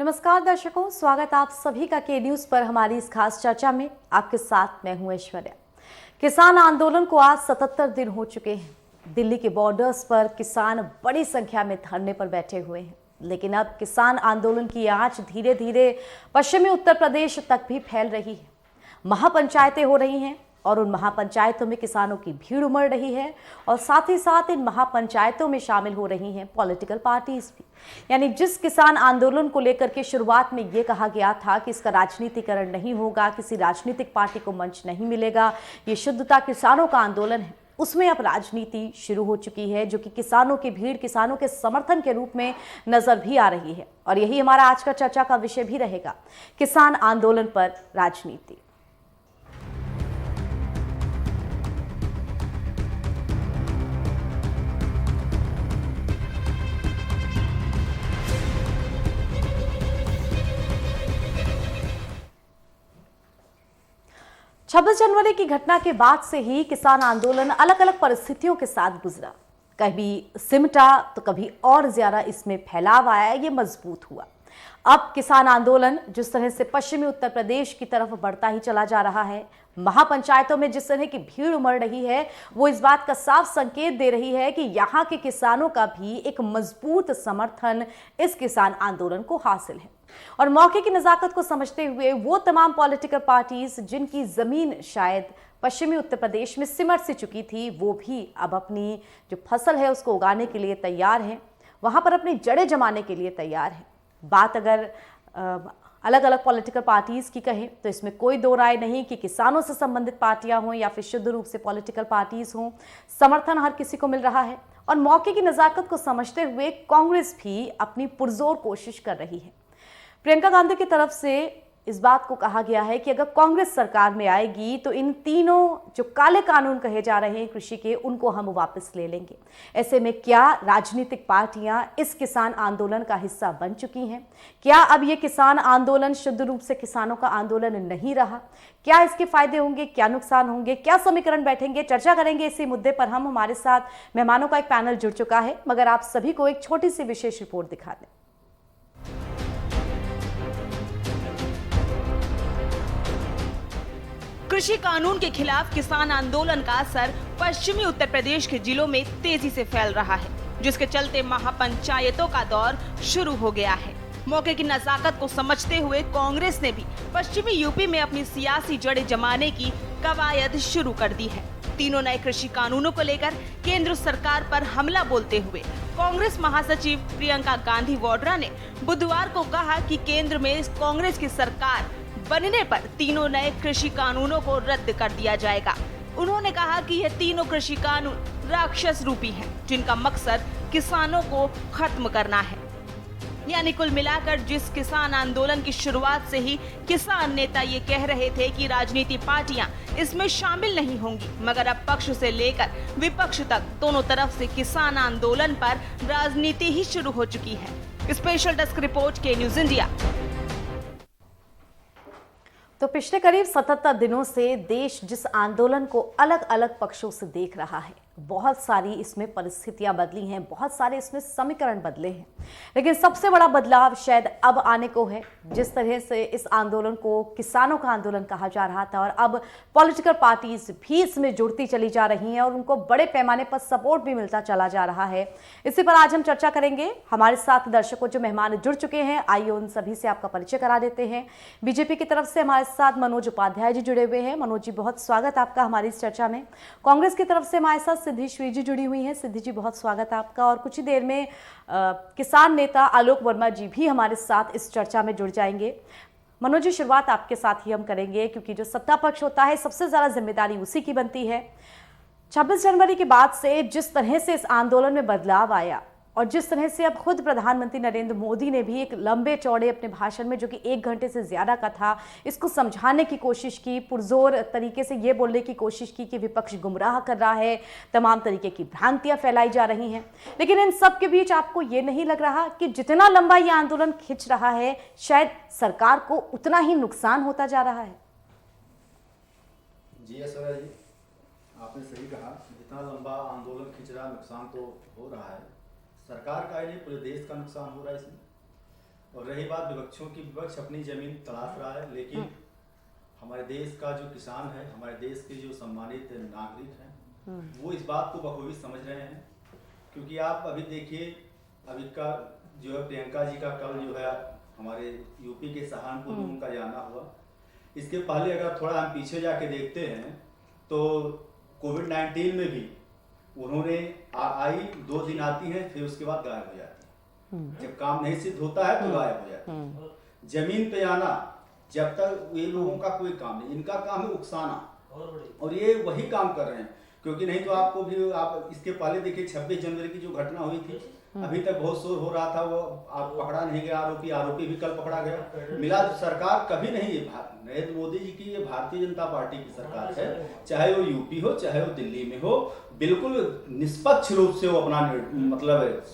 नमस्कार दर्शकों, स्वागत आप सभी का के न्यूज पर हमारी इस खास चर्चा में। आपके साथ मैं हूं ऐश्वर्या। किसान आंदोलन को आज 77 दिन हो चुके हैं। दिल्ली के बॉर्डर्स पर किसान बड़ी संख्या में धरने पर बैठे हुए हैं, लेकिन अब किसान आंदोलन की आंच धीरे धीरे पश्चिमी उत्तर प्रदेश तक भी फैल रही है। महापंचायतें हो रही हैं और उन महापंचायतों में किसानों की भीड़ उमड़ रही है और साथ ही साथ इन महापंचायतों में शामिल हो रही हैं पॉलिटिकल पार्टीज भी। यानी जिस किसान आंदोलन को लेकर के शुरुआत में ये कहा गया था कि इसका राजनीतिकरण नहीं होगा, किसी राजनीतिक पार्टी को मंच नहीं मिलेगा, ये शुद्धता किसानों का आंदोलन है, उसमें अब राजनीति शुरू हो चुकी है, जो कि किसानों की भीड़, किसानों के समर्थन के रूप में नजर भी आ रही है। और यही हमारा आज का चर्चा का विषय भी रहेगा, किसान आंदोलन पर राजनीति। छब्बीस जनवरी की घटना के बाद से ही किसान आंदोलन अलग अलग परिस्थितियों के साथ गुजरा। कभी सिमटा तो कभी और ज्यादा इसमें फैलाव आया, ये मजबूत हुआ। अब किसान आंदोलन जिस तरह से पश्चिमी उत्तर प्रदेश की तरफ बढ़ता ही चला जा रहा है, महापंचायतों में जिस तरह की भीड़ उमड़ रही है, वो इस बात का साफ संकेत दे रही है कि यहाँ के किसानों का भी एक मजबूत समर्थन इस किसान आंदोलन को हासिल है। और मौके की नजाकत को समझते हुए वो तमाम पॉलिटिकल पार्टीज जिनकी जमीन शायद पश्चिमी उत्तर प्रदेश में सिमट सी चुकी थी, वो भी अब अपनी जो फसल है उसको उगाने के लिए तैयार हैं, वहां पर अपनी जड़ें जमाने के लिए तैयार हैं। बात अगर अलग अलग पॉलिटिकल पार्टीज की कहें तो इसमें कोई दो राय नहीं कि किसानों से संबंधित पार्टियां हों या फिर शुद्ध रूप से पॉलिटिकल पार्टीज हों, समर्थन हर किसी को मिल रहा है। और मौके की नजाकत को समझते हुए कांग्रेस भी अपनी पुरजोर कोशिश कर रही है। प्रियंका गांधी की तरफ से इस बात को कहा गया है कि अगर कांग्रेस सरकार में आएगी तो इन तीनों जो काले कानून कहे जा रहे हैं कृषि के, उनको हम वापस ले लेंगे। ऐसे में क्या राजनीतिक पार्टियां इस किसान आंदोलन का हिस्सा बन चुकी हैं? क्या अब ये किसान आंदोलन शुद्ध रूप से किसानों का आंदोलन नहीं रहा? क्या इसके फायदे होंगे, क्या नुकसान होंगे, क्या समीकरण बैठेंगे? चर्चा करेंगे इसी मुद्दे पर। हम हमारे साथ मेहमानों का एक पैनल जुड़ चुका है, मगर आप सभी को एक छोटी सी विशेष रिपोर्ट दिखा दें। कृषि कानून के खिलाफ किसान आंदोलन का असर पश्चिमी उत्तर प्रदेश के जिलों में तेजी से फैल रहा है, जिसके चलते महापंचायतों का दौर शुरू हो गया है। मौके की नजाकत को समझते हुए कांग्रेस ने भी पश्चिमी यूपी में अपनी सियासी जड़ें जमाने की कवायद शुरू कर दी है। तीनों नए कृषि कानूनों को लेकर केंद्र सरकार पर हमला बोलते हुए कांग्रेस महासचिव प्रियंका गांधी वाड्रा ने बुधवार को कहा कि केंद्र में कांग्रेस की सरकार बनने पर तीनों नए कृषि कानूनों को रद्द कर दिया जाएगा। उन्होंने कहा कि यह तीनों कृषि कानून राक्षस रूपी हैं, जिनका मकसद किसानों को खत्म करना है। यानी कुल मिलाकर जिस किसान आंदोलन की शुरुआत से ही किसान नेता ये कह रहे थे कि राजनीति पार्टियां इसमें शामिल नहीं होंगी, मगर अब पक्ष से लेकर विपक्ष तक दोनों तरफ से किसान आंदोलन पर राजनीति ही शुरू हो चुकी है। स्पेशल डेस्क रिपोर्ट के न्यूज इंडिया। तो पिछले करीब 77 दिनों से देश जिस आंदोलन को अलग अलग पक्षों से देख रहा है, बहुत सारी इसमें परिस्थितियां बदली हैं, बहुत सारे इसमें समीकरण बदले हैं, लेकिन सबसे बड़ा बदलाव शायद अब आने को है। जिस तरह से इस आंदोलन को किसानों का आंदोलन कहा जा रहा था और अब पॉलिटिकल पार्टीज भी इसमें जुड़ती चली जा रही हैं और उनको बड़े पैमाने पर सपोर्ट भी मिलता चला जा रहा है, इसी पर आज हम चर्चा करेंगे। हमारे साथ दर्शकों जो मेहमान जुड़ चुके हैं, आइए उन सभी से आपका परिचय करा देते हैं। बीजेपी की तरफ से हमारे साथ मनोज उपाध्याय जी जुड़े हुए हैं। मनोज जी, बहुत स्वागत आपका हमारी इस चर्चा में। कांग्रेस की तरफ से हमारे साथ सिद्धि श्री जी जुड़ी हुई हैं। सिद्धि जी, बहुत स्वागत आपका। और कुछ ही देर में किसान नेता आलोक वर्मा जी भी हमारे साथ इस चर्चा में जुड़ जाएंगे। मनोज जी, शुरुआत आपके साथ ही हम करेंगे, क्योंकि जो सत्ता पक्ष होता है सबसे ज्यादा जिम्मेदारी उसी की बनती है। 26 जनवरी के बाद से जिस तरह से इस आंदोलन में बदलाव आया और जिस तरह से अब खुद प्रधानमंत्री नरेंद्र मोदी ने भी एक लंबे चौड़े अपने भाषण में, जो कि 1 घंटे से ज्यादा का था, इसको समझाने की कोशिश की, पुरजोर तरीके से ये बोलने की कोशिश की कि विपक्ष गुमराह कर रहा है, तमाम तरीके की भ्रांतियां फैलाई जा रही हैं। लेकिन इन सब के बीच आपको ये नहीं लग रहा कि जितना लंबा ये आंदोलन खिंच रहा है, शायद सरकार को उतना ही नुकसान होता जा रहा है? जी ऐश्वर्या जी, आपने सही कहा। जितना लंबा आंदोलन खिंच रहा, नुकसान तो हो रहा है। सरकार का ही नहीं, पूरे देश का नुकसान हो रहा है इसमें। और रही बात विपक्षों की, विपक्ष अपनी जमीन तलाश रहा है, लेकिन हमारे देश का जो किसान है, हमारे देश के जो सम्मानित नागरिक हैं, वो इस बात को बखूबी समझ रहे हैं। क्योंकि आप अभी देखिए, अभी का जो है प्रियंका जी का कल जो है हमारे यूपी के सहारनपुर में उनका जाना हुआ। इसके पहले अगर थोड़ा हम पीछे जाके देखते हैं तो कोविड-19 में भी उन्होंने आई 2 दिन आती हैं, फिर उसके बाद गायब हो जाती है। जब काम नहीं सिद्ध होता है तो गायब हो जाती है। जमीन पे आना, जब तक ये लोगों का कोई काम नहीं, इनका काम है उकसाना, और ये वही काम कर रहे हैं। क्योंकि नहीं तो आपको भी, आप इसके पहले देखिए 26 जनवरी की जो घटना हुई थी, अभी तक बहुत शोर हो रहा था, वो आप पकड़ा नहीं गया आरोपी भी कल पकड़ा गया। मिला तो सरकार कभी नहीं, ये नरेंद्र मोदी जी की, ये भारतीय जनता पार्टी की सरकार है, चाहे वो यूपी हो चाहे वो दिल्ली में हो, बिल्कुल निष्पक्ष रूप से वो अपना मतलब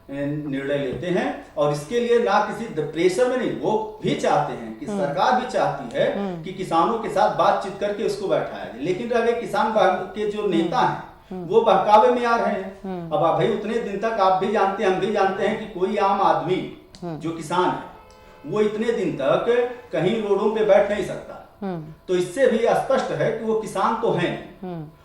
निर्णय लेते हैं। और इसके लिए ना किसी प्रेशर में नहीं, वो भी चाहते हैं कि सरकार भी चाहती है कि किसानों के साथ बातचीत करके उसको बैठाया जाए। लेकिन अगर किसान के जो नेता हैं वो बहकावे में आ रहे हैं। अब भाई उतने दिन तक आप भी जानते हैं, हम भी जानते हैं कि कोई आम आदमी जो किसान है वो इतने दिन तक कहीं रोडों पे बैठ नहीं सकता। तो इससे भी स्पष्ट है कि वो किसान तो हैं।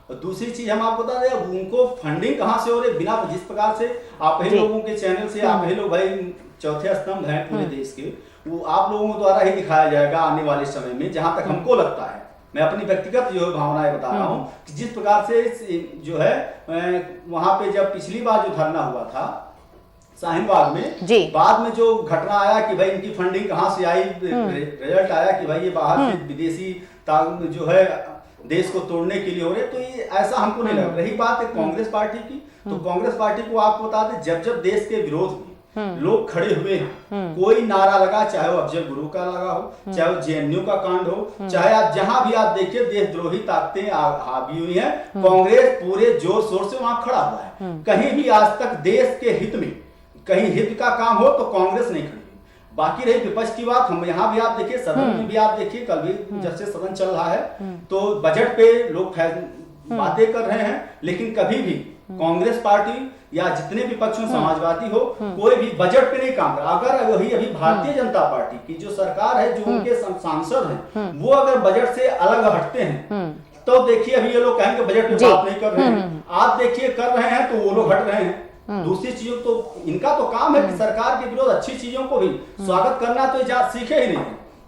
और दूसरी चीज हम आपको बता दें, उनको फंडिंग कहाँ से हो रही, बिना जिस प्रकार से आप ही लोगों के चैनल से, आप ही लोग भाई चौथे स्तंभ हैं पूरे देश के, वो आप लोगों द्वारा ही दिखाया जाएगा आने वाले समय में। जहां तक हमको लगता है, मैं अपनी व्यक्तिगत जो भावनाएं बता रहा हूँ कि जिस प्रकार से जो है वहां पे जब पिछली बार जो धरना हुआ था शाहीनबाग में, बाद में जो घटना आया कि भाई इनकी फंडिंग कहाँ से आई, रिजल्ट आया कि भाई ये बाहर से विदेशी जो है देश को तोड़ने के लिए हो रहे, तो ये ऐसा हमको नहीं लग रही। बात है कांग्रेस पार्टी की, तो कांग्रेस पार्टी को आपको बता दें, जब जब देश के विरोध में लोग खड़े हुए हैं, कोई नारा लगा, चाहे वो अफजल गुरु का लगा हो, चाहे वो जेएनयू का कांड हो, चाहे आप जहां भी आप देखिए देशद्रोही ताकतें हावी हुई हैं, कांग्रेस पूरे जोर शोर से वहां खड़ा हुआ है। कहीं भी आज तक देश के हित में कहीं हित का काम हो तो कांग्रेस नहीं खड़ी। बाकी रही विपक्ष की बात, हम यहाँ भी आप देखिए, सदन में भी आप देखिए, कल भी जब से सदन चल रहा है तो बजट पे लोग बातें कर रहे हैं, लेकिन कभी भी कांग्रेस पार्टी या जितने भी पक्ष हो, समाजवादी हो, कोई भी बजट पे नहीं काम कर। अगर वही अभी भारतीय जनता पार्टी की जो सरकार है, जो उनके सांसद हैं, वो अगर बजट से अलग हटते हैं तो देखिए अभी ये लोग कहेंगे बजट पे बात नहीं कर रहे हैं। आप देखिए कर रहे हैं तो वो लोग हट रहे हैं। दूसरी चीजों तो इनका तो काम है कि सरकार के विरोध अच्छी चीजों को भी स्वागत करना, तो इजाजत सीखे ही नहीं।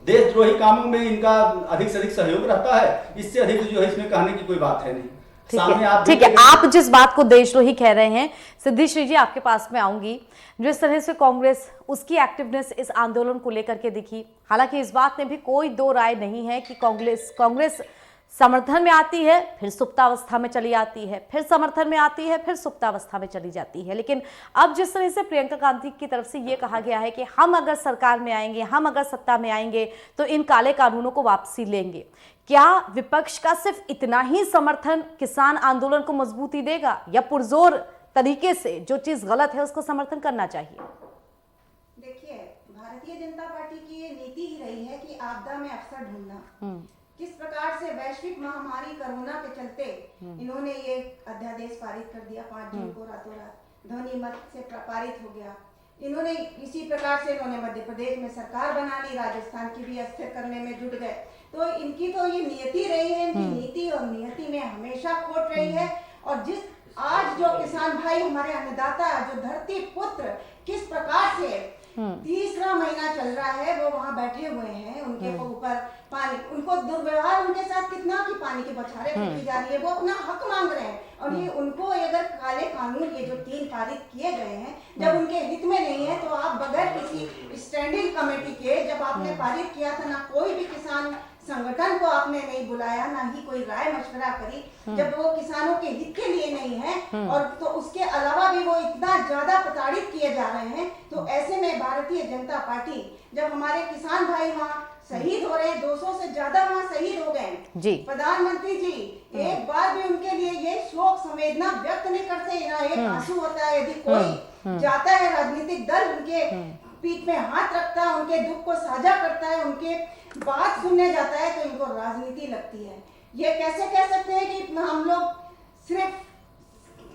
देशद्रोही कामों में इनका अधिक से अधिक सहयोग रहता है, इससे अधिक जो है इसमें कहने की कोई बात है नहीं। ठीक है, आप जिस बात को देशद्रोही कह रहे हैं, सिद्धेश्वरी जी आपके पास में आऊंगी। जिस तरह से कांग्रेस उसकी एक्टिवनेस इस आंदोलन को लेकर के दिखी, हालांकि इस बात में भी कोई दो राय नहीं है कि कांग्रेस समर्थन में आती है, फिर सुप्तावस्था में चली आती है, फिर समर्थन में आती है, फिर सुप्तावस्था में चली जाती है। लेकिन अब जिस तरह से प्रियंका गांधी की तरफ से ये कहा गया है कि हम अगर सरकार में आएंगे, हम अगर सत्ता में आएंगे तो इन काले कानूनों को वापसी लेंगे, क्या विपक्ष का सिर्फ इतना ही समर्थन किसान आंदोलन को मजबूती देगा, या पुरजोर तरीके से जो चीज गलत है उसको समर्थन करना चाहिए? देखिए, भारतीय जनता पार्टी की ये नीति ही रही है कि आपदा में अवसर ढूंढना। किस प्रकार से वैश्विक महामारी कोरोना के चलते इन्होंने ये अध्यादेश पारित कर दिया 5 जून को, रातों रात ध्वनि मत से पारित हो गया। इन्होंने इसी प्रकार से इन्होंने मध्य प्रदेश में सरकार बना ली, राजस्थान की भी अस्थिर करने में जुट गए। तो इनकी तो ये नियति रही है, इनकी नीति और नियति में हमेशा खोट रही है। और जिस आज जो किसान भाई हमारे अन्नदाता, जो धरती पुत्र, किस प्रकार से तीसरा महीना चल रहा है वो वहां बैठे हुए हैं, उनके ऊपर पानी, उनको दुर्व्यवहार उनके साथ कितना कि पानी के बौछारें फेंकी जा रही है, वो अपना हक मांग रहे हैं। और ये उनको अगर काले कानून ये जो 3 पारित किए गए हैं, जब उनके हित में नहीं है, तो आप बगैर किसी स्टैंडिंग कमेटी के, जब आपने पारित किया था, ना कोई भी किसान संगठन को आपने नहीं बुलाया, ना ही कोई राय मशवरा करी, जब वो किसानों के हित के लिए नहीं है, और तो उसके अलावा भी वो इतना ज्यादा प्रताड़ित किए जा रहे हैं। तो ऐसे में भारतीय जनता पार्टी, जब हमारे किसान भाई वहाँ शहीद हो रहे हैं, 200 से ज्यादा वहाँ शहीद हो गए, प्रधानमंत्री जी एक बार भी उनके लिए ये शोक संवेदना व्यक्त नहीं करते, ना एक आंसू होता है। यदि कोई जाता है राजनीतिक दल, उनके पीठ में हाथ रखता है, उनके दुख को साझा करता है, उनके बात सुनने जाता है, तो इनको राजनीति लगती है। ये कैसे कह सकते हैं कि हम लोग सिर्फ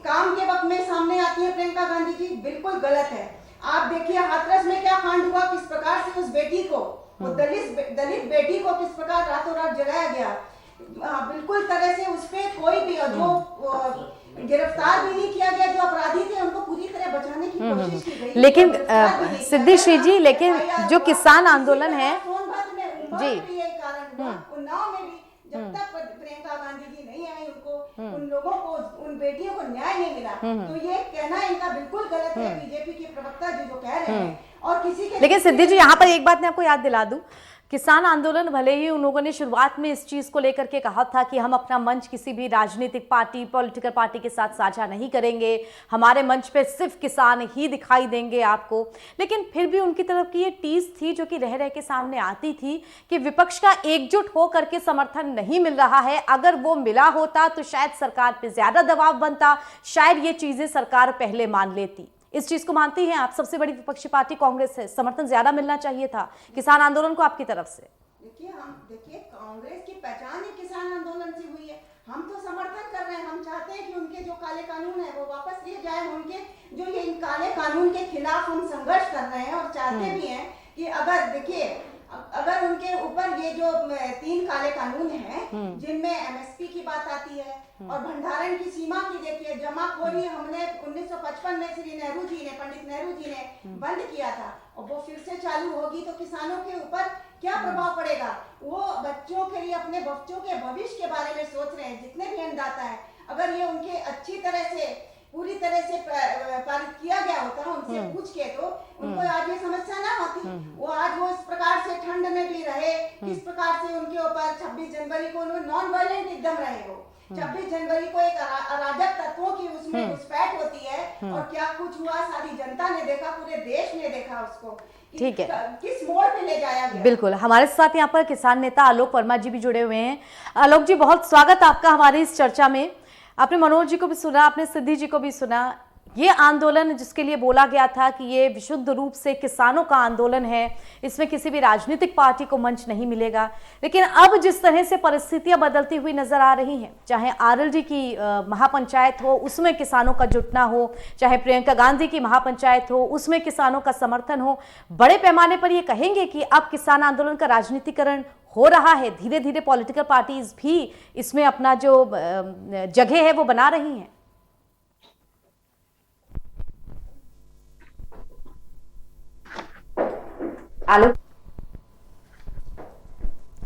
काम के वक्त में सामने आती है प्रियंका गांधी जी? बिल्कुल गलत है। आप देखिए हाथरस में क्या कांड हुआ, किस प्रकार से उस बेटी को, वो दलित बेटी को किस प्रकार रातों रात जलाया गया। बिल्कुल तरह से उस पे कोई भी जो गिरफ्तार भी नहीं किया गया, जो अपराधी थे उनको पूरी तरह बचाने की कोशिश की गई। लेकिन सिद्धि जी, लेकिन जो किसान आंदोलन है सोनभद्र में जी, यही कारण हुआ, उन्नाव में भी जब तक प्रियंका गांधी जी नहीं आई, उनको उन लोगों को, उन बेटियों को न्याय नहीं मिला, तो ये कहना इनका बिल्कुल गलत है। बीजेपी के प्रवक्ता जो कह रहे हैं और किसी के, लेकिन सिद्धि जी यहाँ पर एक बात मैं आपको याद दिला दूं, किसान आंदोलन भले ही उन लोगों ने शुरुआत में इस चीज को लेकर के कहा था कि हम अपना मंच किसी भी राजनीतिक पार्टी, पॉलिटिकल पार्टी के साथ साझा नहीं करेंगे, हमारे मंच पे सिर्फ किसान ही दिखाई देंगे आपको, लेकिन फिर भी उनकी तरफ की ये टीज थी जो कि रह रह के सामने आती थी कि विपक्ष का एकजुट होकर के समर्थन नहीं मिल रहा है। अगर वो मिला होता तो शायद सरकार पे ज्यादा दबाव बनता, शायद ये चीजें सरकार पहले मान लेती। इस चीज को मानती हैं आप? सबसे बड़ी विपक्षी पार्टी कांग्रेस है, समर्थन ज्यादा मिलना चाहिए था किसान आंदोलन को आपकी तरफ से। देखिए कांग्रेस की पहचान ही किसान आंदोलन से हुई है। हम तो समर्थन कर रहे हैं, हम चाहते हैं कि उनके जो काले कानून है वो वापस लिए जाए, उनके जो ये इन काले कानून के खिलाफ हम संघर्ष कर रहे हैं और चाहते भी हैं कि अगर देखिए अगर उनके ऊपर ये जो 3 काले कानून हैं जिनमें एमएसपी की बात आती है और भंडारण की सीमा की देखिए जमाखोरी हमने 1955 में श्री नेहरू जी ने, पंडित नेहरू जी ने बंद किया था और वो फिर से चालू होगी तो किसानों के ऊपर क्या प्रभाव पड़ेगा। वो बच्चों के लिए, अपने बच्चों के भविष्य के बारे में सोच रहे हैं, जितने भी अन्नदाता है, अगर ये उनके अच्छी तरह से पूरी तरह से पारित किया गया होता उनसे पूछ के तो उनको आज ये समस्या ना होती। वो आज वो इस प्रकार से ठंड में भी रहे, किस प्रकार से उनके ऊपर 26 जनवरी को उन्होंने नॉन वायलेंट एकदम रहे। वो 26 जनवरी को एक अराजक तत्वों की उसमें घुसपैठ होती है और क्या कुछ हुआ सारी जनता ने देखा, पूरे देश ने देखा उसको, ठीक है, किस मोड़ पे ले जाया गया। बिल्कुल। हमारे साथ यहाँ पर किसान नेता आलोक वर्मा जी भी जुड़े हुए हैं। आलोक जी, बहुत स्वागत आपका हमारी इस चर्चा में। आपने मनोज जी को भी सुना, आपने सिद्धि जी को भी सुना। ये आंदोलन जिसके लिए बोला गया था कि ये विशुद्ध रूप से किसानों का आंदोलन है, इसमें किसी भी राजनीतिक पार्टी को मंच नहीं मिलेगा, लेकिन अब जिस तरह से परिस्थितियां बदलती हुई नजर आ रही हैं, चाहे आरएलडी की महापंचायत हो उसमें किसानों का जुटना हो, चाहे प्रियंका गांधी की महापंचायत हो उसमें किसानों का समर्थन हो, बड़े पैमाने पर ये कहेंगे कि अब किसान आंदोलन का राजनीतिकरण हो रहा है। धीरे धीरे पॉलिटिकल पार्टीज भी इसमें अपना जो जगह है वो बना रही हैं।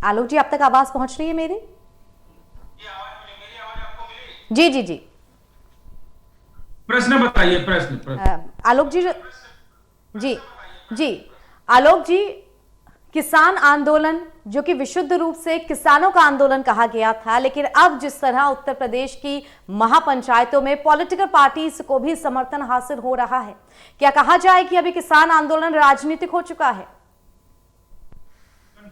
आलोक जी, आप तक आवाज पहुंच रही है मेरी? जी जी जी, प्रश्न बताइए। प्रश्न आलोक जी जी आलोक जी, किसान आंदोलन जो कि विशुद्ध रूप से किसानों का आंदोलन कहा गया था, लेकिन अब जिस तरह उत्तर प्रदेश की महापंचायतों में पॉलिटिकल पार्टीज को भी समर्थन हासिल हो रहा है, क्या कहा जाए कि अभी किसान आंदोलन राजनीतिक हो चुका है?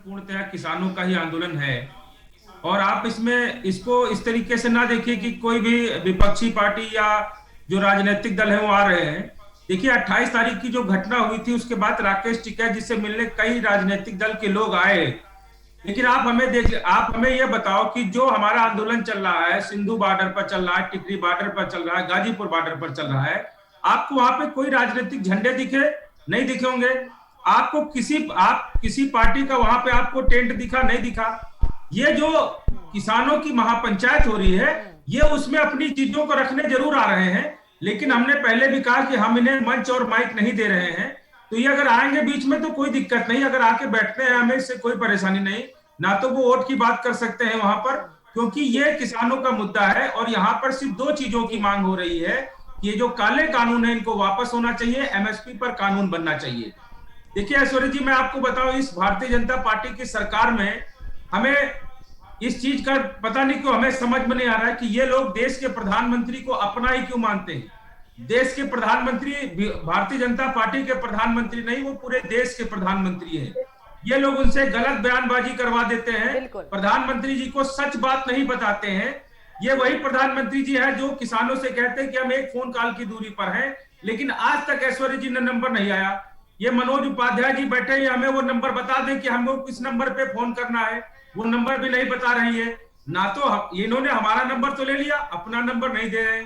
पूर्णतः किसानों का ही आंदोलन है और आप इसको इस तरीके से ना देखिए कि कोई भी विपक्षी पार्टी या जो राजनीतिक दल है वो आ रहे हैं। देखिए 28 तारीख की जो घटना हुई थी उसके बाद राकेश टिकैत जिससे मिलने कई राजनीतिक दल के लोग आए, लेकिन आप हमें यह बताओ कि जो हमारा आंदोलन चल रहा है, सिंधु बॉर्डर पर चल रहा है, टिकरी बॉर्डर पर चल रहा है, गाजीपुर बॉर्डर पर चल रहा है, आपको वहां पे कोई राजनीतिक झंडे दिखे? नहीं दिखे होंगे। आपको किसी पार्टी का वहां पे आपको टेंट दिखा? नहीं दिखा। ये जो किसानों की महापंचायत हो रही है, ये उसमें अपनी चीजों को रखने जरूर आ रहे हैं, लेकिन हमने पहले भी कहा कि हम इन्हें मंच और माइक नहीं दे रहे हैं। तो ये अगर आएंगे बीच में तो कोई दिक्कत नहीं, अगर आके बैठते हैं हमें इससे कोई परेशानी नहीं। ना तो वो वोट की बात कर सकते हैं वहां पर, क्योंकि ये किसानों का मुद्दा है और यहाँ पर सिर्फ 2 चीजों की मांग हो रही है। ये जो काले कानून है इनको वापस होना चाहिए, एमएसपी पर कानून बनना चाहिए। देखिए ऐश्वर्या जी, मैं आपको बताऊं, इस भारतीय जनता पार्टी की सरकार में हमें इस चीज का पता नहीं क्यों हमें समझ में नहीं आ रहा है कि ये लोग देश के प्रधानमंत्री को अपना ही क्यों मानते हैं। देश के प्रधानमंत्री भारतीय जनता पार्टी के प्रधानमंत्री नहीं, वो पूरे देश के प्रधानमंत्री हैं। ये लोग उनसे गलत बयानबाजी करवा देते हैं, प्रधानमंत्री जी को सच बात नहीं बताते हैं। ये वही प्रधानमंत्री जी है जो किसानों से कहते हैं कि हम एक फोन कॉल की दूरी पर हैं, लेकिन आज तक ऐश्वर्या जी ने नंबर नहीं आया। ये मनोज उपाध्याय जी बैठे हैं, हमें वो नंबर बता दें कि हमें किस नंबर पे फोन करना है, वो नंबर भी नहीं बता रही है। ना तो इन्होंने हमारा नंबर तो ले लिया, अपना नंबर नहीं दे रहे,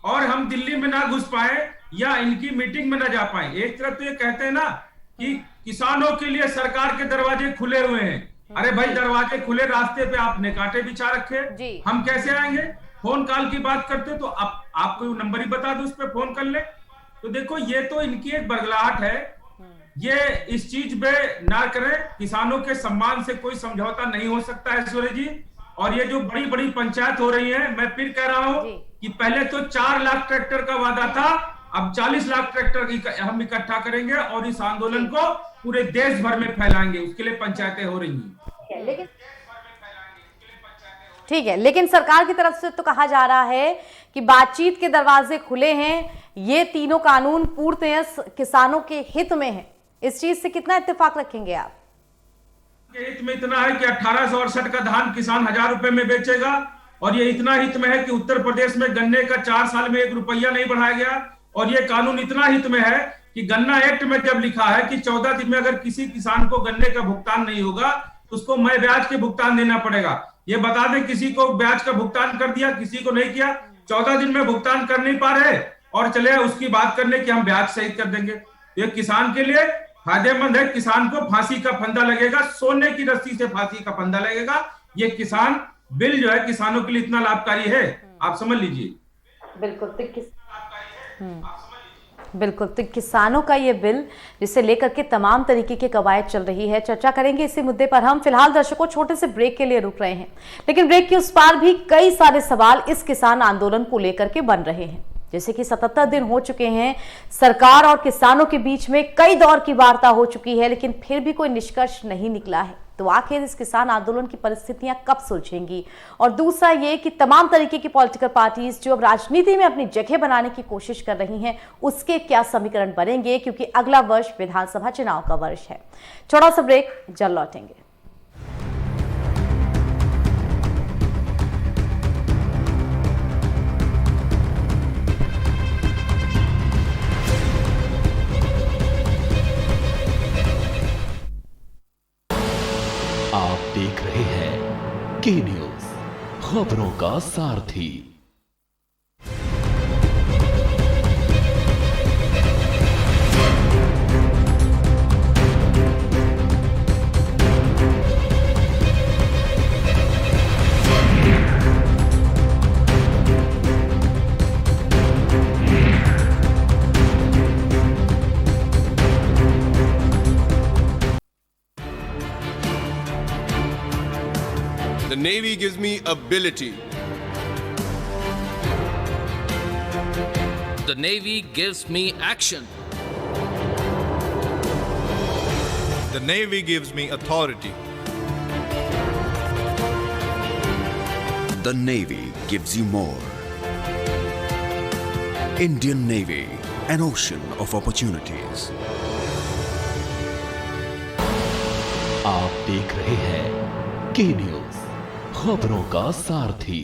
और हम दिल्ली में ना घुस पाए, या इनकी मीटिंग में न जा पाए। एक तरफ तो ये कहते हैं ना कि किसानों के लिए सरकार के दरवाजे खुले हुए हैं। अरे भाई, दरवाजे खुले, रास्ते पे आपने कांटे बिछा रखे, हम कैसे आएंगे? फोन कॉल की बात करते तो आपको नंबर ही बता दो, उस पर फोन कर ले। तो देखो, ये तो इनकी एक बरगलाहट है। ये इस चीज पे ना करें। किसानों के सम्मान से कोई समझौता नहीं हो सकता है ऐश्वर्या जी। और ये जो बड़ी बड़ी पंचायत हो रही है, मैं फिर कह रहा हूं कि पहले तो 4 लाख ट्रैक्टर का वादा था, अब 40 लाख ट्रैक्टर हम इकट्ठा करेंगे और इस आंदोलन को पूरे देश भर में फैलाएंगे। उसके लिए पंचायतें हो रही हैं। लेकिन ठीक है, लेकिन सरकार की तरफ से तो कहा जा रहा है कि बातचीत के दरवाजे खुले हैं। ये तीनों कानून पूर्णतः किसानों के हित में है। इस चीज से कितना इत्तेफाक रखेंगे आप? हित में इतना है कि 1868 का धान किसान 1000 रुपए में बेचेगा। और ये इतना हित में है कि उत्तर प्रदेश में गन्ने का 4 साल में 1 रुपया नहीं बढ़ाया गया। और ये कानून इतना हित में है कि गन्ना एक्ट में जब लिखा है कि 14 दिन में अगर किसी किसान को गन्ने का भुगतान नहीं होगा तो उसको मैं ब्याज के भुगतान देना पड़ेगा। ये बता दें, किसी को ब्याज का भुगतान कर दिया, किसी को नहीं किया। 14 दिन में भुगतान कर नहीं पा रहे और चले उसकी बात करने की हम ब्याज सहित कर देंगे। ये किसान के लिए फायदेमंद है। किसान को फांसी का फंदा लगेगा, सोने की रस्सी से फांसी का फंदा लगेगा। ये किसान बिल जो है किसानों के लिए इतना लाभकारी है, आप समझ लीजिए। बिल्कुल, तो किसानों का ये बिल जिसे लेकर के तमाम तरीके की कवायद चल रही है। चर्चा करेंगे इसी मुद्दे पर। हम फिलहाल दर्शकों छोटे से ब्रेक के लिए रुक रहे हैं, लेकिन ब्रेक के उस पार भी कई सारे सवाल इस किसान आंदोलन को लेकर के बन रहे हैं। जैसे कि 77 दिन हो चुके हैं, सरकार और किसानों के बीच में कई दौर की वार्ता हो चुकी है, लेकिन फिर भी कोई निष्कर्ष नहीं निकला है। तो आखिर इस किसान आंदोलन की परिस्थितियां कब सुलझेंगी? और दूसरा ये कि तमाम तरीके की पॉलिटिकल पार्टीज जो अब राजनीति में अपनी जगह बनाने की कोशिश कर रही हैं, उसके क्या समीकरण बनेंगे, क्योंकि अगला वर्ष विधानसभा चुनाव का वर्ष है। छोटा सा ब्रेक, जल्द लौटेंगे। आप देख रहे हैं के न्यूज, खबरों का सारथी। The Navy gives me ability. The Navy gives me action. The Navy gives me authority. The Navy gives you more. Indian Navy, an ocean of opportunities. आप देख रहे हैं के न्यूज, खबरों का सारथी।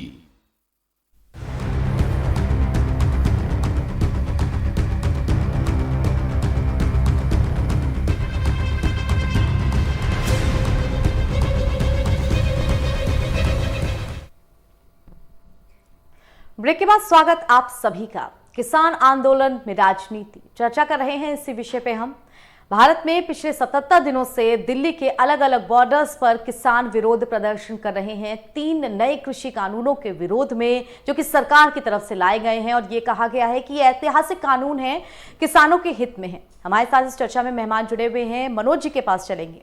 ब्रेक के बाद स्वागत आप सभी का। किसान आंदोलन में राजनीति चर्चा कर रहे हैं। इसी विषय पे हम भारत में पिछले 77 दिनों से दिल्ली के अलग अलग बॉर्डर्स पर किसान विरोध प्रदर्शन कर रहे हैं 3 नए कृषि कानूनों के विरोध में, जो कि सरकार की तरफ से लाए गए हैं। और ये कहा गया है कि ये ऐतिहासिक कानून है, किसानों के हित में है। हमारे साथ इस चर्चा में मेहमान जुड़े हुए हैं, मनोज जी के पास चलेंगे।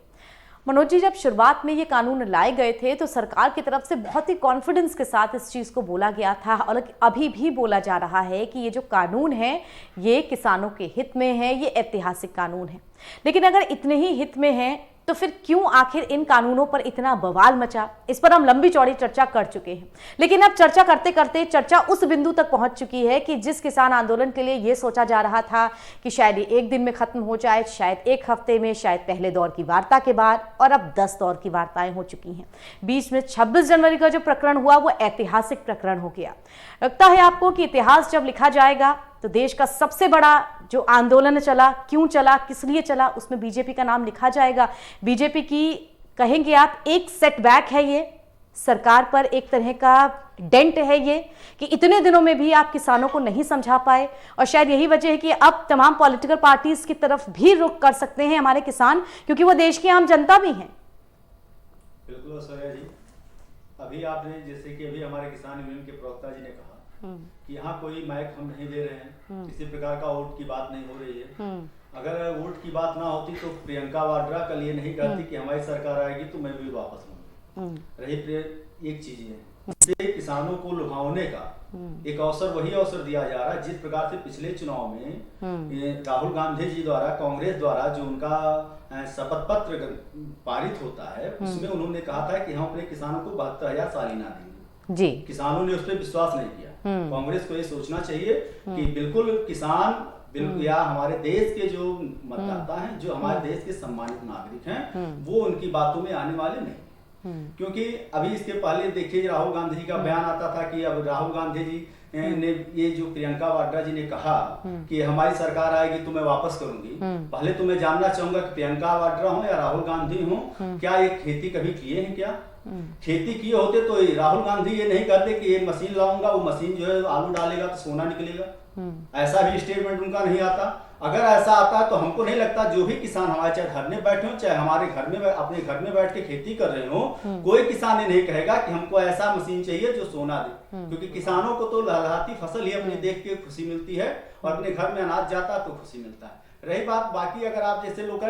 मनोज जी, जब शुरुआत में ये कानून लाए गए थे तो सरकार की तरफ से बहुत ही कॉन्फिडेंस के साथ इस चीज़ को बोला गया था, और अभी भी बोला जा रहा है कि ये जो कानून है ये किसानों के हित में है, ये ऐतिहासिक कानून है। लेकिन अगर इतने ही हित में है तो फिर क्यों आखिर इन कानूनों पर इतना बवाल मचा? इस पर हम लंबी चौड़ी चर्चा कर चुके हैं, लेकिन अब चर्चा करते करते चर्चा उस बिंदु तक पहुंच चुकी है कि जिस किसान आंदोलन के लिए ये सोचा जा रहा था कि शायद ये 1 दिन में खत्म हो जाए, शायद 1 हफ्ते में, शायद पहले दौर की वार्ता के बाद, और अब 10 दौर की वार्ताएं हो चुकी हैं। बीच में 26 जनवरी का जो प्रकरण हुआ वो ऐतिहासिक प्रकरण हो गया। लगता है आपको कि इतिहास जब लिखा जाएगा तो देश का सबसे बड़ा जो आंदोलन चला, क्यों चला, किस लिए चला, उसमें बीजेपी का नाम लिखा जाएगा? बीजेपी की कहेंगे आप एक सेटबैक है ये, सरकार पर एक तरह का डेंट है ये कि इतने दिनों में भी आप किसानों को नहीं समझा पाए, और शायद यही वजह है कि अब तमाम पॉलिटिकल पार्टीज की तरफ भी रुख कर सकते हैं हमारे किसान, क्योंकि वो देश की आम जनता भी हैं। बिल्कुल ऐश्वर्या जी, अभी आपने जैसे कि अभी हमारे किसान यूनियन के प्रवक्ता जी ने कहा कि यहाँ कोई माइक हम नहीं दे रहे हैं, किसी प्रकार का वोट की बात नहीं हो रही है। अगर वोट की बात ना होती तो प्रियंका वाड्रा कल ये नहीं कहती कि हमारी सरकार आएगी तो मैं भी वापस लूंगी। रही एक चीज है, किसानों को लुभावने का एक अवसर, वही अवसर दिया जा रहा है जिस प्रकार से पिछले चुनाव में राहुल गांधी जी द्वारा, कांग्रेस द्वारा जो उनका शपथ पत्र पारित होता है, उसमें उन्होंने कहा था कि हम अपने किसानों को 72,000 सालाना देंगे जी। किसानों ने उस पर विश्वास नहीं किया। कांग्रेस को ये सोचना चाहिए कि बिल्कुल किसान, बिल्कुल या हमारे देश के जो मतदाता हैं, जो हमारे देश के सम्मानित नागरिक हैं, वो उनकी बातों में आने वाले नहीं। क्योंकि अभी इसके पहले देखिए राहुल गांधी का बयान आता था कि अब राहुल गांधी जी ने ये जो प्रियंका वाड्रा जी ने कहा कि हमारी सरकार आएगी तो मैं वापस करूंगी। पहले तो मैं जानना चाहूंगा कि प्रियंका वाड्रा हो या राहुल गांधी हो, क्या ये खेती कभी किए हैं? क्या खेती किए होते तो राहुल गांधी ये नहीं करते कि ये मशीन लाऊंगा, वो मशीन जो है आलू डालेगा तो सोना निकलेगा। ऐसा भी स्टेटमेंट उनका नहीं आता। अगर ऐसा आता तो हमको नहीं लगता जो भी किसान हमारे चाहे धरने बैठे हो, चाहे हमारे घर में अपने घर में बैठ के खेती कर रहे हो, कोई किसान ये नहीं कहेगा कि हमको ऐसा मशीन चाहिए जो सोना दे। क्योंकि किसानों को तो लहलहाती फसल ही अपनी देख के खुशी मिलती है, और अपने घर में अनाज जाता तो खुशी मिलता है। रही बात बाकी, अगर आप जैसे लोग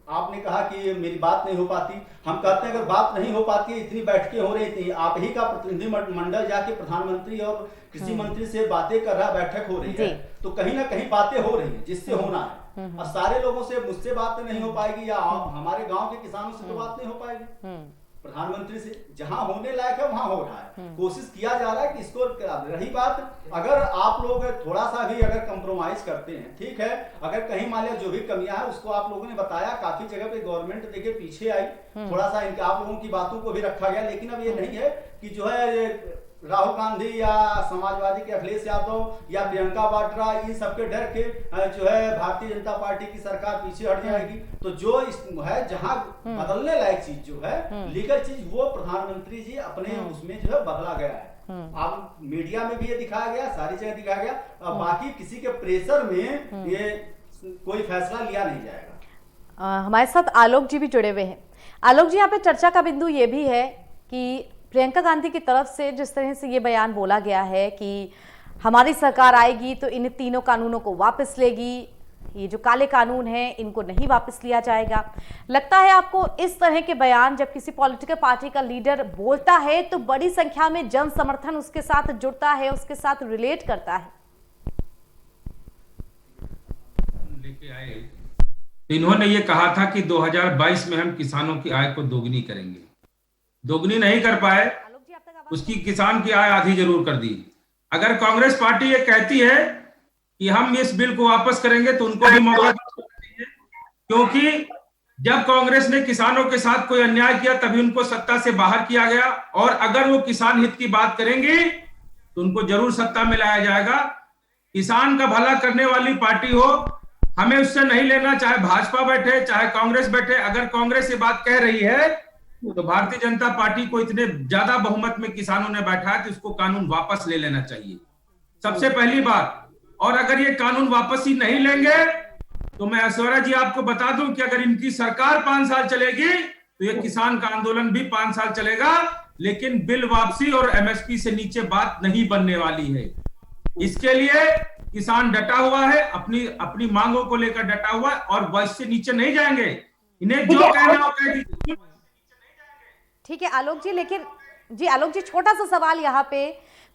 आपने कहा कि मेरी बात नहीं हो पाती, हम कहते हैं अगर बात नहीं हो पाती है, इतनी बैठकें हो रही थी, आप ही का प्रतिनिधि मंडल जाके प्रधानमंत्री और कृषि मंत्री से बातें कर रहा, बैठक हो रही है, तो कहीं ना कहीं बातें हो रही है जिससे होना है। और सारे लोगों से मुझसे बात नहीं हो पाएगी, या हमारे गांव के किसानों से तो बात नहीं हो पाएगी। प्रधानमंत्री से जहां होने लायक है वहां हो रहा है, कोशिश किया जा रहा है कि इसको। रही बात, अगर आप लोग थोड़ा सा भी अगर कंप्रोमाइज करते हैं, ठीक है, अगर कहीं मान लिया जो भी कमियां है उसको आप लोगों ने बताया, काफी जगह पे गवर्नमेंट देखिए पीछे आई, थोड़ा सा इनके आप लोगों की बातों को भी रखा गया। लेकिन अब ये नहीं है कि जो है राहुल गांधी या समाजवादी के अखिलेश यादव या प्रियंका वाड्रा इन सबके डर के जो है भारतीय जनता पार्टी की सरकार पीछे हट जाएगी। तो जो है जहां बदलने लायक चीज जो है, लीगल चीज, वो प्रधानमंत्री जी अपने उसमें जो है बदला गया है। अब मीडिया में भी ये दिखाया गया, सारी जगह दिखाया गया। बाकी किसी के प्रेशर में ये कोई फैसला लिया नहीं जाएगा। हमारे साथ आलोक जी भी जुड़े हुए हैं। आलोक जी, यहाँ पे चर्चा का बिंदु ये भी है कि प्रियंका गांधी की तरफ से जिस तरह से ये बयान बोला गया है कि हमारी सरकार आएगी तो इन तीनों कानूनों को वापस लेगी, ये जो काले कानून हैं इनको नहीं वापस लिया जाएगा। लगता है आपको इस तरह के बयान जब किसी पॉलिटिकल पार्टी का लीडर बोलता है तो बड़ी संख्या में जन समर्थन उसके साथ जुड़ता है, उसके साथ रिलेट करता है? लेके आए, इन्होंने ये कहा था कि 2022 में हम किसानों की आय को दोगुनी करेंगे। दोगुनी नहीं कर पाए, उसकी किसान की आय आधी जरूर कर दी। अगर कांग्रेस पार्टी ये कहती है कि हम इस बिल को वापस करेंगे तो उनको भी मौका चाहिए, क्योंकि जब कांग्रेस ने किसानों के साथ कोई अन्याय किया तभी उनको सत्ता से बाहर किया गया, और अगर वो किसान हित की बात करेंगे तो उनको जरूर सत्ता में लाया जाएगा। किसान का भला करने वाली पार्टी हो, हमें उससे नहीं लेना, चाहे भाजपा बैठे चाहे कांग्रेस बैठे। अगर कांग्रेस ये बात कह रही है तो भारतीय जनता पार्टी को इतने ज्यादा बहुमत में किसानों ने बैठा है तो इसको कानून वापस ले लेना चाहिए, सबसे पहली बात। और अगर ये कानून वापस ही नहीं लेंगे तो मैं ऐश्वर्या जी आपको बता दूं कि अगर इनकी सरकार 5 साल चलेगी तो ये किसान का आंदोलन भी 5 साल चलेगा, लेकिन बिल वापसी और एमएसपी से नीचे बात नहीं बनने वाली है। इसके लिए किसान डटा हुआ है, अपनी मांगों को लेकर डटा हुआ है, और वैसे से नीचे नहीं जाएंगे। इन्हें जो कहना हो कह दीजिए। ठीक है आलोक जी, लेकिन जी आलोक जी, छोटा सा सवाल यहाँ पे,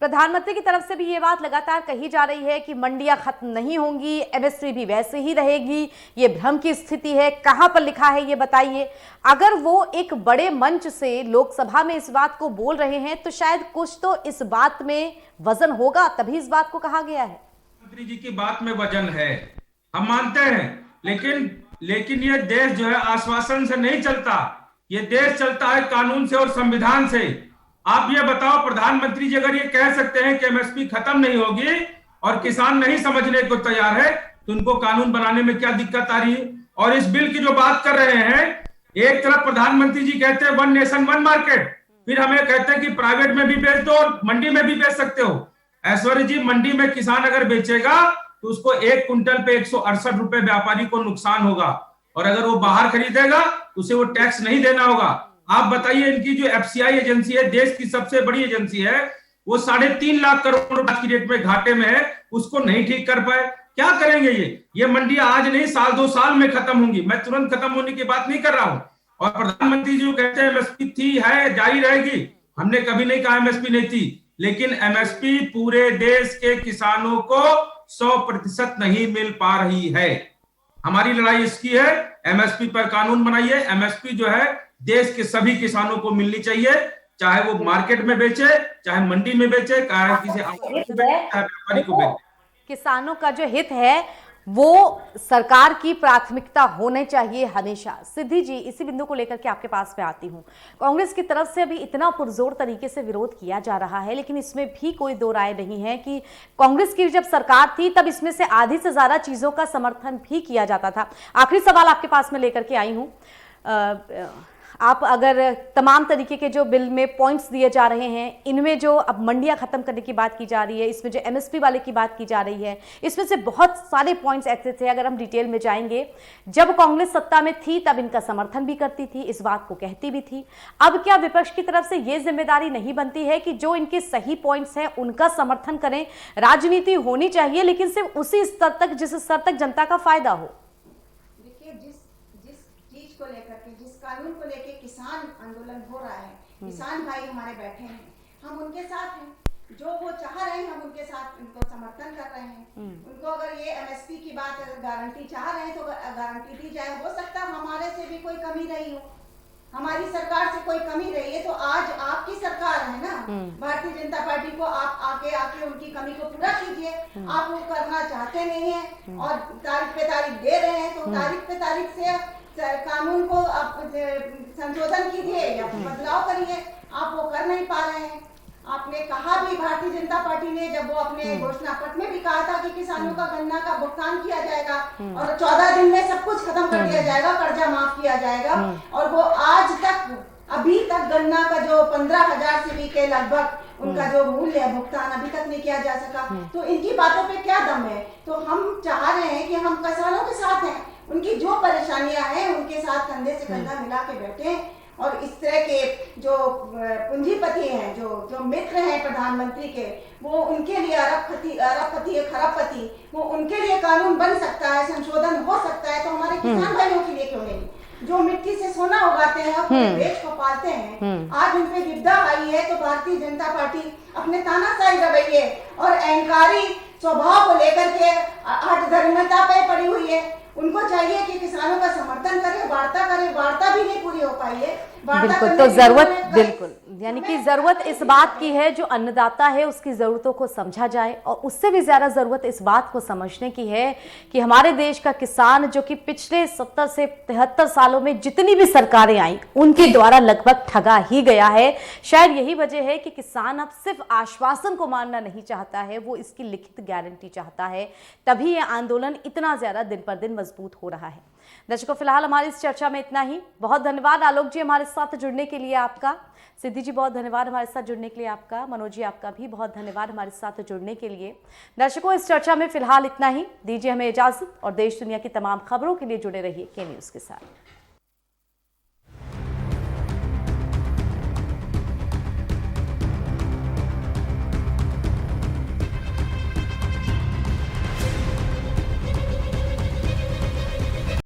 प्रधानमंत्री की तरफ से भी ये बात लगातार कही जा रही है कि मंडियां खत्म नहीं होंगी, एमएसपी भी वैसे ही रहेगी, ये भ्रम की स्थिति है। कहां पर लिखा है ये बताइए। अगर वो एक बड़े मंच से लोकसभा में इस बात को बोल रहे हैं तो शायद कुछ तो इस बात में वजन होगा, तभी इस बात को कहा गया है। प्रधानमंत्री जी की बात में वजन है, हम मानते हैं, लेकिन ये देश जो है आश्वासन से नहीं चलता, ये देश चलता है कानून से और संविधान से। आप ये बताओ, प्रधानमंत्री जी अगर ये कह सकते हैं कि एमएसपी खत्म नहीं होगी और किसान नहीं समझने को तैयार है, तो उनको कानून बनाने में क्या दिक्कत आ रही है? और इस बिल की जो बात कर रहे हैं, एक तरफ प्रधानमंत्री जी कहते हैं 1 नेशन 1 मार्केट, फिर हमें कहते हैं कि प्राइवेट में भी बेच दो और मंडी में भी बेच सकते हो। ऐश्वर्य जी, मंडी में किसान अगर बेचेगा तो उसको 1 कुंटल पे 168 रुपए व्यापारी को नुकसान होगा, और अगर वो बाहर खरीदेगा तो उसे वो टैक्स नहीं देना होगा। आप बताइए, इनकी जो एफसीआई एजेंसी है, देश की सबसे बड़ी एजेंसी है, वो 3.5 लाख करोड़ रुपए की रेट में घाटे में है, उसको नहीं ठीक कर पाए। क्या करेंगे ये मंडी आज नहीं, साल 2 साल में खत्म होंगी। मैं तुरंत खत्म होने की बात नहीं कर रहा हूं। और प्रधानमंत्री जी जो कहते हैं एमएसपी थी, है, जारी रहेगी, हमने कभी नहीं कहा एमएसपी नहीं थी, लेकिन एमएसपी पूरे देश के किसानों को 100% नहीं मिल पा रही है। हमारी लड़ाई इसकी है, एमएसपी पर कानून बनाइए। एमएसपी जो है देश के सभी किसानों को मिलनी चाहिए, चाहे वो मार्केट में बेचे, चाहे मंडी में बेचे, चाहे किसी व्यापारी को बेचे। किसानों का जो हित है वो सरकार की प्राथमिकता होने चाहिए हमेशा। सिद्धि जी, इसी बिंदु को लेकर के आपके पास में आती हूँ। कांग्रेस की तरफ से अभी इतना पुरजोर तरीके से विरोध किया जा रहा है, लेकिन इसमें भी कोई दो राय नहीं है कि कांग्रेस की जब सरकार थी तब इसमें से आधी से ज्यादा चीजों का समर्थन भी किया जाता था। आखिरी सवाल आपके पास में लेकर के आई हूँ, आप अगर तमाम तरीके के जो बिल में पॉइंट्स दिए जा रहे हैं, इनमें जो अब मंडियां खत्म करने की बात की जा रही है, इसमें जो एमएसपी वाले की बात की जा रही है, इसमें से बहुत सारे पॉइंट्स ऐसे थे, अगर हम डिटेल में जाएंगे, जब कांग्रेस सत्ता में थी तब इनका समर्थन भी करती थी, इस बात को कहती भी थी। अब क्या विपक्ष की तरफ से ये जिम्मेदारी नहीं बनती है कि जो इनके सही पॉइंट्स हैं उनका समर्थन करें? राजनीति होनी चाहिए, लेकिन सिर्फ उसी स्तर तक जिस स्तर तक जनता का फायदा हो। को लेकर के, जिस कानून को लेकर किसान आंदोलन हो रहा है, किसान भाई हमारे बैठे हैं, हम उनके साथ हैं। जो वो चाह रहे हैं हम उनके साथ उनको समर्थन कर रहे हैं। उनको अगर ये एमएसपी की बात गारंटी चाह रहे हैं तो गारंटी दी जाए। हो सकता है हमारे से भी कोई कमी रही हो, हमारी सरकार से कोई कमी रही है, तो आज आपकी सरकार है ना, भारतीय जनता पार्टी को आप आके उनकी कमी को पूरा कीजिए। आप वो करना चाहते नहीं है और तारीख पे तारीख दे रहे हैं, तो तारीख पे तारीख से कानून को आप संशोधन कीजिए या बदलाव करिए। आप वो कर नहीं पा रहे हैं। आपने कहा भी, भारतीय जनता पार्टी ने जब वो अपने घोषणा पत्र में भी कहा था कि किसानों का गन्ना का भुगतान किया जाएगा और 14 दिन में सब कुछ खत्म कर दिया जाएगा, कर्जा माफ किया जाएगा, और वो आज तक अभी तक गन्ना का जो 15,000 से भी के लगभग उनका जो मूल्य है भुगतान अभी तक नहीं किया जा सका। तो इनकी बातों पे क्या दम है? तो हम चाह रहे हैं कि हम किसानों के साथ हैं, उनकी जो परेशानियां हैं उनके साथ कंधे से कंधा मिला के बैठे, और इस तरह के जो पूंजीपति हैं, जो मित्र हैं प्रधानमंत्री के, वो उनके लिए अरबपति खरबपति, वो उनके लिए कानून बन सकता है, संशोधन हो सकता है, तो हमारे किसान भाइयों के लिए क्यों नहीं? जो मिट्टी से सोना उगाते हैं, अपने देश को पालते हैं, आज उन पे विपदा आई है, तो भारतीय जनता पार्टी अपने तानाशाही रवैये और अहंकारी स्वभाव को लेकर के हठधर्मिता पे पड़ी हुई है। उनको चाहिए कि किसानों का समर्थन करें, वार्ता करें। वार्ता भी नहीं पूरी हो पाई है। बिल्कुल, तो जरूरत, बिल्कुल, यानी कि जरूरत इस बात की है, जो अन्नदाता है उसकी जरूरतों को समझा जाए, और उससे भी ज्यादा जरूरत इस बात को समझने की है कि हमारे देश का किसान, जो कि पिछले 70 से 73 सालों में जितनी भी सरकारें आई उनके द्वारा लगभग ठगा ही गया है। शायद यही वजह है कि किसान अब सिर्फ आश्वासन को मानना नहीं चाहता है, वो इसकी लिखित गारंटी चाहता है। तभी ये आंदोलन इतना ज्यादा दिन पर दिन मजबूत हो रहा है। दर्शकों, फिलहाल हमारी इस चर्चा में इतना ही। बहुत धन्यवाद आलोक जी हमारे साथ जुड़ने के लिए आपका। सिद्धि जी बहुत धन्यवाद हमारे साथ जुड़ने के लिए आपका। मनोज जी आपका भी बहुत धन्यवाद हमारे साथ जुड़ने के लिए। दर्शकों, इस चर्चा में फिलहाल इतना ही। दीजिए हमें इजाजत, और देश दुनिया की तमाम खबरों के लिए जुड़े रहिए के न्यूज़ के साथ।